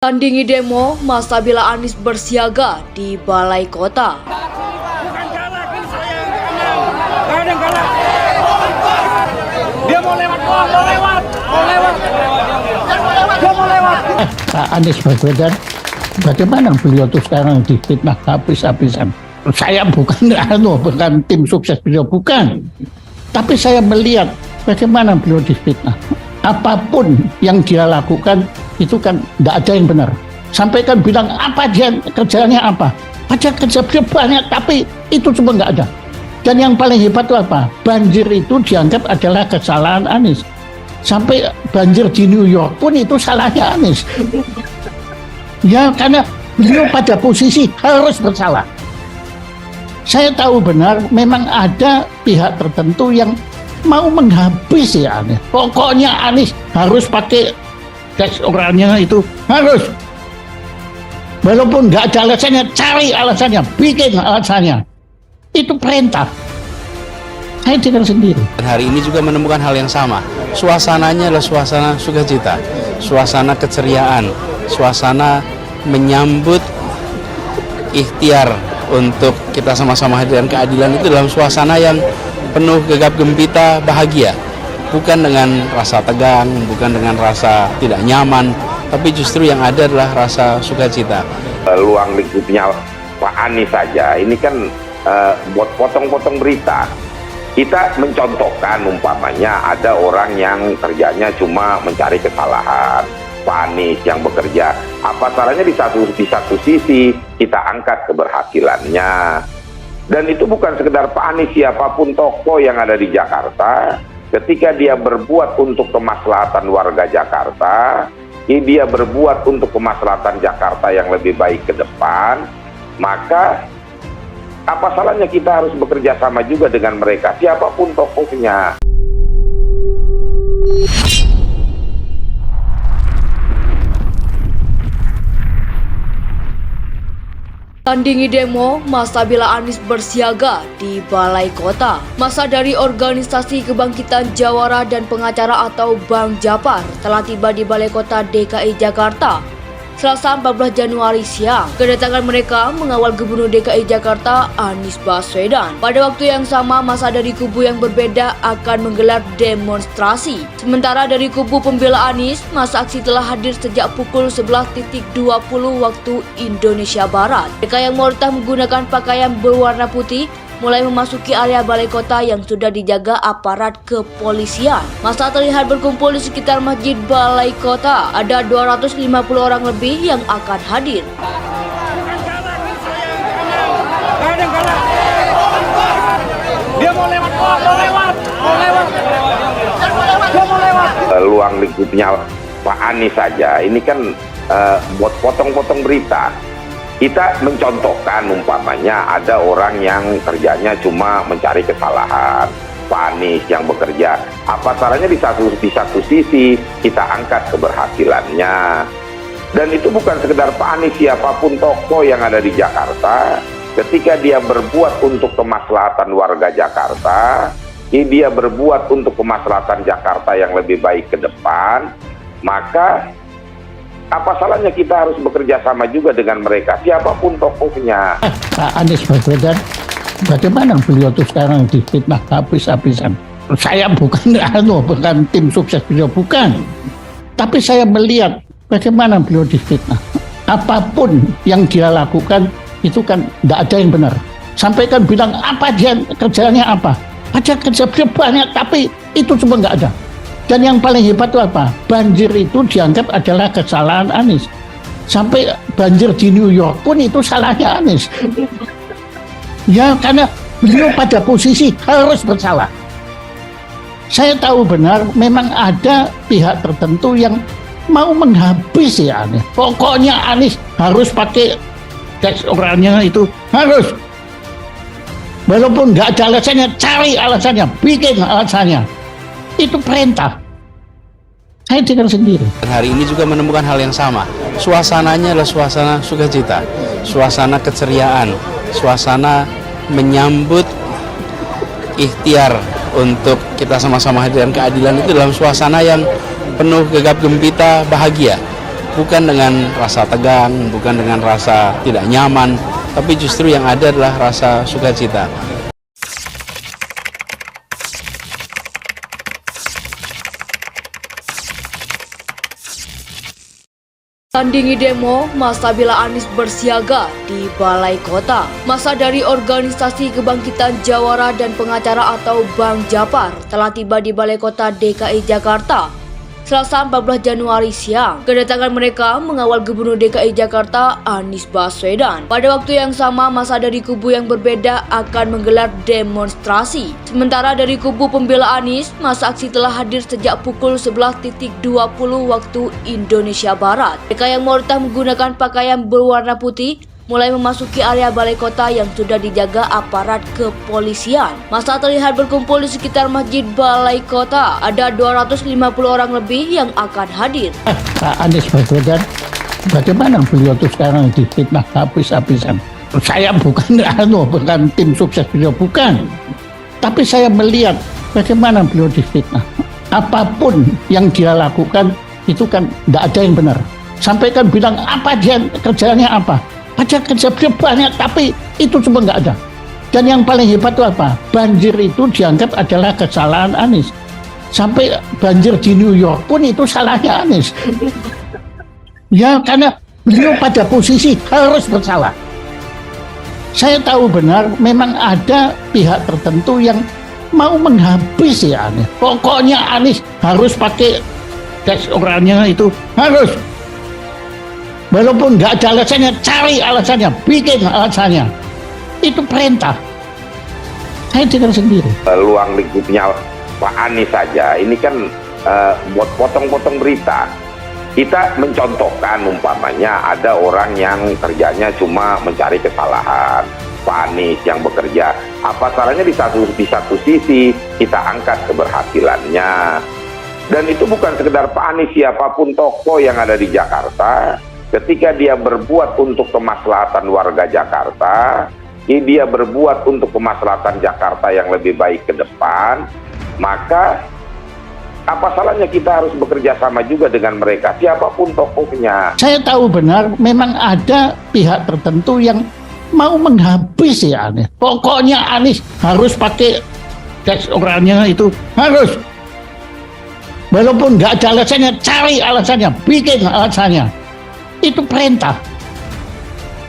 Tandingi demo, masa bela Anies bersiaga di Balai Kota. Bukan galak, ini saya yang kenal. Gak ada yang galak. Dia mau lewat, Dia mau lewat. Pak Anies Baswedan, bagaimana beliau tuh sekarang difitnah habis-habisan. Saya bukan tim sukses beliau, bukan. Tapi saya melihat bagaimana beliau difitnah. Apapun yang dia lakukan itu kan tidak ada yang benar. Sampaikan bilang apa dia kerjanya apa. Padahal kerja beliau banyak, tapi itu cuma nggak ada. Dan yang paling hebat itu apa? Banjir itu dianggap adalah kesalahan Anies. Sampai banjir di New York pun itu salahnya Anies. Ya karena beliau pada posisi harus bersalah. Saya tahu benar memang ada pihak tertentu yang mau menghabisi Anies. Pokoknya Anies harus pakai tes orangnya itu harus. Walaupun nggak ada alasannya, cari alasannya, bikin alasannya. Itu perintah. Saya dengar sendiri. Hari ini juga menemukan hal yang sama. Suasananya adalah suasana sukacita, suasana keceriaan, suasana menyambut ikhtiar untuk kita sama-sama hadirkan keadilan itu dalam suasana yang penuh gegap gempita, bahagia. Bukan dengan rasa tegang, bukan dengan rasa tidak nyaman, tapi justru yang ada adalah rasa sukacita. Luang lingkupnya Pak Anies saja, ini kan buat potong-potong berita. Kita mencontohkan umpamanya ada orang yang kerjanya cuma mencari kesalahan. Pak Anies yang bekerja, apa salahnya di satu sisi kita angkat keberhasilannya. Dan itu bukan sekedar Pak Anies, siapapun tokoh yang ada di Jakarta, ketika dia berbuat untuk kemaslahatan warga Jakarta, dia berbuat untuk kemaslahatan Jakarta yang lebih baik ke depan, maka apa salahnya kita harus bekerja sama juga dengan mereka, siapapun tokohnya. Tandingi demo, masa bela Anies bersiaga di Balai Kota. Masa dari Organisasi Kebangkitan Jawara dan Pengacara atau Bang Japar telah tiba di Balai Kota DKI Jakarta Selasa 14 Januari siang. Kedatangan mereka mengawal Gubernur DKI Jakarta Anies Baswedan. Pada waktu yang sama, masa dari kubu yang berbeda akan menggelar demonstrasi. Sementara dari kubu pembela Anies, masa aksi telah hadir sejak pukul 11.20 waktu Indonesia Barat. Mereka yang mayoritas menggunakan pakaian berwarna putih mulai memasuki area balai kota yang sudah dijaga aparat kepolisian. Masa terlihat berkumpul di sekitar masjid balai kota. Ada 250 orang lebih yang akan hadir. Bukan galak, ini saya yang kenal. Gak ada yang galak. Dia mau lewat, Dia mau lewat. Luang lingkupnya Pak Anies saja, ini kan buat potong-potong berita. Kita mencontohkan umpamanya ada orang yang kerjanya cuma mencari kesalahan. Pak Anies yang bekerja, apa salahnya di satu sisi kita angkat keberhasilannya. Dan itu bukan sekedar Pak Anies, siapapun tokoh yang ada di Jakarta, ketika dia berbuat untuk kemaslahatan warga Jakarta, dia berbuat untuk kemaslahatan Jakarta yang lebih baik ke depan, maka apa salahnya kita harus bekerja sama juga dengan mereka, siapapun tokohnya. Pak Anies Baswedan, bagaimana beliau tuh sekarang difitnah habis-habisan. Saya bukan tim sukses beliau, bukan. Tapi saya melihat bagaimana beliau difitnah. Apapun yang dia lakukan itu kan tidak ada yang benar. Sampaikan bilang apa dia kerjanya apa. Padahal kerja beliau banyak, tapi itu cuma nggak ada. Dan yang paling hebat itu apa? Banjir itu dianggap adalah kesalahan Anies. Sampai banjir di New York pun itu salahnya Anies. Ya karena beliau pada posisi harus bersalah. Saya tahu benar memang ada pihak tertentu yang mau menghabisi Anies. Pokoknya Anies harus pakai tes orangnya itu harus. Walaupun nggak ada alasannya, cari alasannya, bikin alasannya. Itu perintah. Saya dengar sendiri. Hari ini juga menemukan hal yang sama. Suasananya adalah suasana sukacita, suasana keceriaan, suasana menyambut ikhtiar untuk kita sama-sama hadirkan keadilan itu dalam suasana yang penuh gegap gempita, bahagia. bukan dengan rasa tegang, bukan dengan rasa tidak nyaman, tapi justru yang ada adalah rasa sukacita. Tandingi demo, masa bela Anies bersiaga di Balai Kota. Masa dari Organisasi Kebangkitan Jawara dan pengacara atau Bang Japar telah tiba di Balai Kota DKI Jakarta Selasa 14 Januari siang. Kedatangan mereka mengawal Gubernur DKI Jakarta Anies Baswedan. Pada waktu yang sama, masa dari kubu yang berbeda akan menggelar demonstrasi. Sementara dari kubu pembela Anies, masa aksi telah hadir sejak pukul 11.20 waktu Indonesia Barat. Mereka yang mayoritas menggunakan pakaian berwarna putih mulai memasuki area balai kota yang sudah dijaga aparat kepolisian. Masa terlihat berkumpul di sekitar masjid balai kota. Ada 250 orang lebih yang akan hadir. Pak Anies Baswedan, bagaimana beliau tuh sekarang difitnah habis-habisan. Saya bukan tim sukses beliau, bukan. Tapi saya melihat bagaimana beliau difitnah. Apapun yang dia lakukan itu kan tidak ada yang benar. Sampai kan bilang apa dia kerjanya apa. Ada kerja banyak, tapi itu semua nggak ada. Dan yang paling hebat itu apa? Banjir itu dianggap adalah kesalahan Anies. Sampai banjir di New York pun itu salahnya Anies. Ya, karena beliau pada posisi harus bersalah. Saya tahu benar memang ada pihak tertentu yang mau menghabisi Anies. Pokoknya Anies harus pakai tes orangnya itu harus. Walaupun nggak ada alasannya, cari alasannya, bikin alasannya. Itu perintah. Saya dengar sendiri. Luang lingkupnya Pak Anies saja, ini kan buat potong-potong berita. Kita mencontohkan umpamanya ada orang yang kerjanya cuma mencari kesalahan. Pak Anies yang bekerja, apa salahnya di satu sisi kita angkat keberhasilannya. Dan itu bukan sekedar Pak Anies, siapapun tokoh yang ada di Jakarta. Ketika dia berbuat untuk kemaslahatan warga Jakarta, dia berbuat untuk kemaslahatan Jakarta yang lebih baik ke depan, maka apa salahnya kita harus bekerja sama juga dengan mereka, siapapun tokohnya. Saya tahu benar memang ada pihak tertentu yang mau menghabisi Anies. Pokoknya Anies harus pakai tes orangnya itu harus. Walaupun nggak ada alasannya, cari alasannya, bikin alasannya. Itu perintah.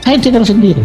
Saya dengar sendiri.